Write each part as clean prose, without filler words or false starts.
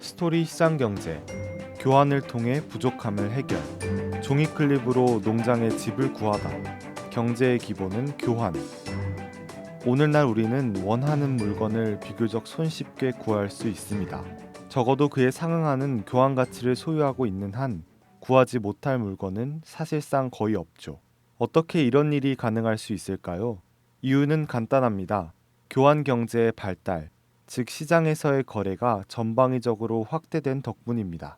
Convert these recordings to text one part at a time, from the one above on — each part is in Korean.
스토리 시장경제, 교환을 통해 부족함을 해결, 종이클립으로 농장의 집을 구하다, 경제의 기본은 교환. 오늘날 우리는 원하는 물건을 비교적 손쉽게 구할 수 있습니다. 적어도 그에 상응하는 교환 가치를 소유하고 있는 한 구하지 못할 물건은 사실상 거의 없죠. 어떻게 이런 일이 가능할 수 있을까요? 이유는 간단합니다. 교환 경제의 발달, 즉 시장에서의 거래가 전방위적으로 확대된 덕분입니다.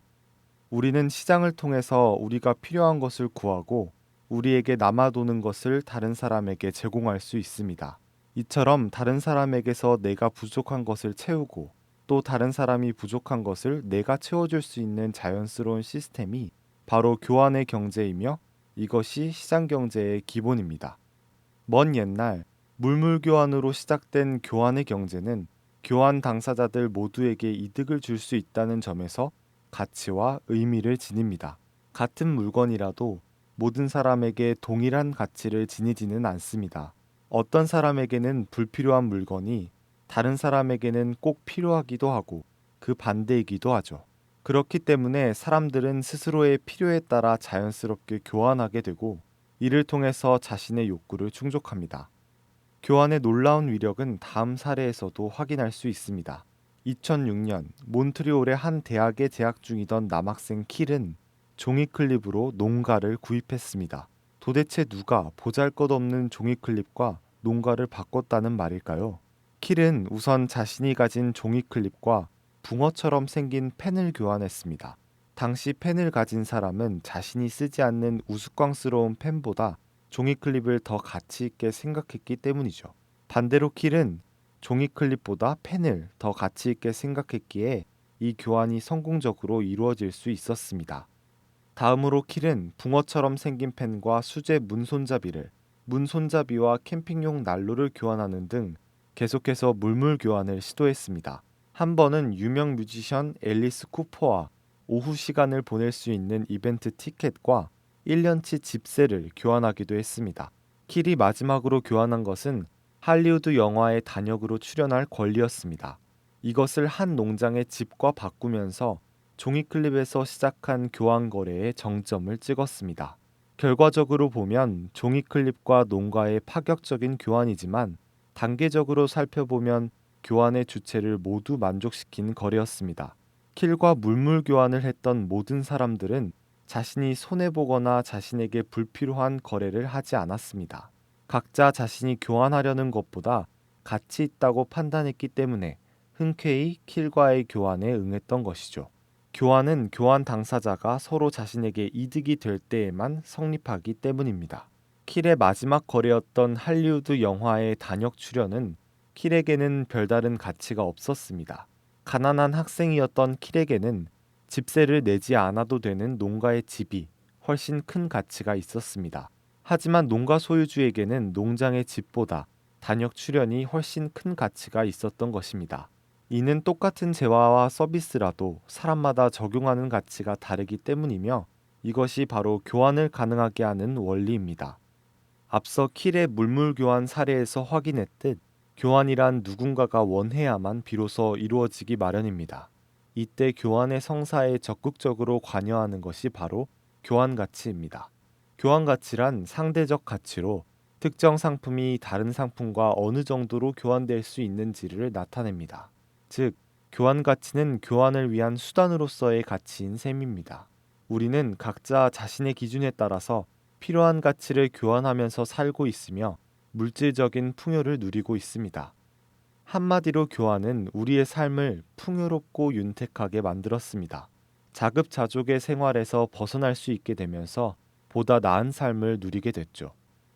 우리는 시장을 통해서 우리가 필요한 것을 구하고 우리에게 남아도는 것을 다른 사람에게 제공할 수 있습니다. 이처럼 다른 사람에게서 내가 부족한 것을 채우고 또 다른 사람이 부족한 것을 내가 채워줄 수 있는 자연스러운 시스템이 바로 교환의 경제이며 이것이 시장 경제의 기본입니다. 먼 옛날 물물교환으로 시작된 교환의 경제는 교환 당사자들 모두에게 이득을 줄 수 있다는 점에서 가치와 의미를 지닙니다. 같은 물건이라도 모든 사람에게 동일한 가치를 지니지는 않습니다. 어떤 사람에게는 불필요한 물건이 다른 사람에게는 꼭 필요하기도 하고 그 반대이기도 하죠. 그렇기 때문에 사람들은 스스로의 필요에 따라 자연스럽게 교환하게 되고 이를 통해서 자신의 욕구를 충족합니다. 교환의 놀라운 위력은 다음 사례에서도 확인할 수 있습니다. 2006년 몬트리올의 한 대학에 재학 중이던 남학생 킬은 종이클립으로 농가를 구입했습니다. 도대체 누가 보잘것없는 종이클립과 농가를 바꿨다는 말일까요? 킬은 우선 자신이 가진 종이클립과 붕어처럼 생긴 펜을 교환했습니다. 당시 펜을 가진 사람은 자신이 쓰지 않는 우스꽝스러운 펜보다 종이클립을 더 가치 있게 생각했기 때문이죠. 반대로 킬은 종이클립보다 펜을 더 가치 있게 생각했기에 이 교환이 성공적으로 이루어질 수 있었습니다. 다음으로 킬은 붕어처럼 생긴 펜과 수제 문손잡이를, 문손잡이와 캠핑용 난로를 교환하는 등 계속해서 물물 교환을 시도했습니다. 한 번은 유명 뮤지션 앨리스 쿠퍼와 오후 시간을 보낼 수 있는 이벤트 티켓과 1년치 집세를 교환하기도 했습니다. 킬이 마지막으로 교환한 것은 할리우드 영화의 단역으로 출연할 권리였습니다. 이것을 한 농장의 집과 바꾸면서 종이클립에서 시작한 교환 거래의 정점을 찍었습니다. 결과적으로 보면 종이클립과 농가의 파격적인 교환이지만 단계적으로 살펴보면 교환의 주체를 모두 만족시킨 거래였습니다. 킬과 물물 교환을 했던 모든 사람들은 자신이 손해보거나 자신에게 불필요한 거래를 하지 않았습니다. 각자 자신이 교환하려는 것보다 가치 있다고 판단했기 때문에 흔쾌히 킬과의 교환에 응했던 것이죠. 교환은 교환 당사자가 서로 자신에게 이득이 될 때에만 성립하기 때문입니다. 킬의 마지막 거래였던 할리우드 영화의 단역 출연은 킬에게는 별다른 가치가 없었습니다. 가난한 학생이었던 킬에게는 집세를 내지 않아도 되는 농가의 집이 훨씬 큰 가치가 있었습니다. 하지만 농가 소유주에게는 농장의 집보다 단역 출연이 훨씬 큰 가치가 있었던 것입니다. 이는 똑같은 재화와 서비스라도 사람마다 적용하는 가치가 다르기 때문이며 이것이 바로 교환을 가능하게 하는 원리입니다. 앞서 킬의 물물 교환 사례에서 확인했듯 교환이란 누군가가 원해야만 비로소 이루어지기 마련입니다. 이때 교환의 성사에 적극적으로 관여하는 것이 바로 교환 가치입니다. 교환 가치란 상대적 가치로 특정 상품이 다른 상품과 어느 정도로 교환될 수 있는지를 나타냅니다. 즉, 교환 가치는 교환을 위한 수단으로서의 가치인 셈입니다. 우리는 각자 자신의 기준에 따라서 필요한 가치를 교환하면서 살고 있으며 물질적인 풍요를 누리고 있습니다. 한마디로 교환은 우리의 삶을 풍요롭고 윤택하게 만들었습니다. 자급자족의 생활에서 벗어날 수 있게 되면서 보다 나은 삶을 누리게 됐죠.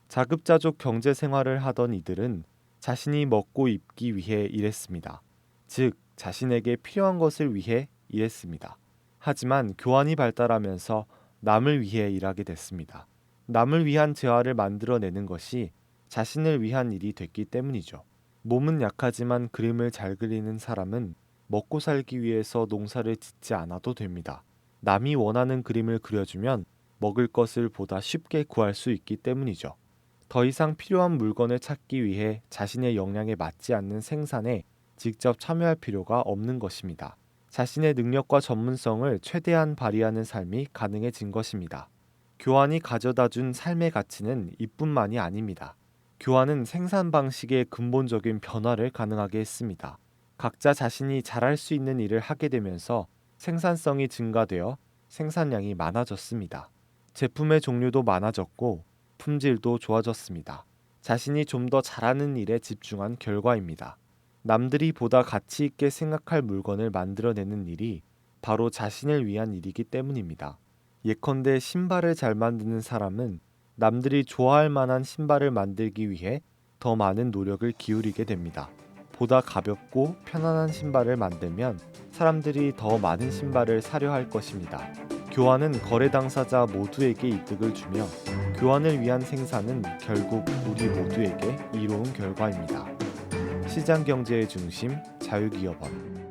자급자족 경제 생활을 하던 이들은 자신이 먹고 입기 위해 일했습니다. 즉, 자신에게 필요한 것을 위해 일했습니다. 하지만 교환이 발달하면서 남을 위해 일하게 됐습니다. 남을 위한 재화를 만들어내는 것이 자신을 위한 일이 됐기 때문이죠. 몸은 약하지만 그림을 잘 그리는 사람은 먹고 살기 위해서 농사를 짓지 않아도 됩니다. 남이 원하는 그림을 그려주면 먹을 것을 보다 쉽게 구할 수 있기 때문이죠. 더 이상 필요한 물건을 찾기 위해 자신의 역량에 맞지 않는 생산에 직접 참여할 필요가 없는 것입니다. 자신의 능력과 전문성을 최대한 발휘하는 삶이 가능해진 것입니다. 교환이 가져다 준 삶의 가치는 이뿐만이 아닙니다. 교환은 생산 방식의 근본적인 변화를 가능하게 했습니다. 각자 자신이 잘할 수 있는 일을 하게 되면서 생산성이 증가되어 생산량이 많아졌습니다. 제품의 종류도 많아졌고 품질도 좋아졌습니다. 자신이 좀 더 잘하는 일에 집중한 결과입니다. 남들이 보다 가치 있게 생각할 물건을 만들어내는 일이 바로 자신을 위한 일이기 때문입니다. 예컨대 신발을 잘 만드는 사람은 남들이 좋아할 만한 신발을 만들기 위해 더 많은 노력을 기울이게 됩니다. 보다 가볍고 편안한 신발을 만들면 사람들이 더 많은 신발을 사려 할 것입니다. 교환은 거래 당사자 모두에게 이득을 주며 교환을 위한 생산은 결국 우리 모두에게 이로운 결과입니다. 시장 경제의 중심 자유기업원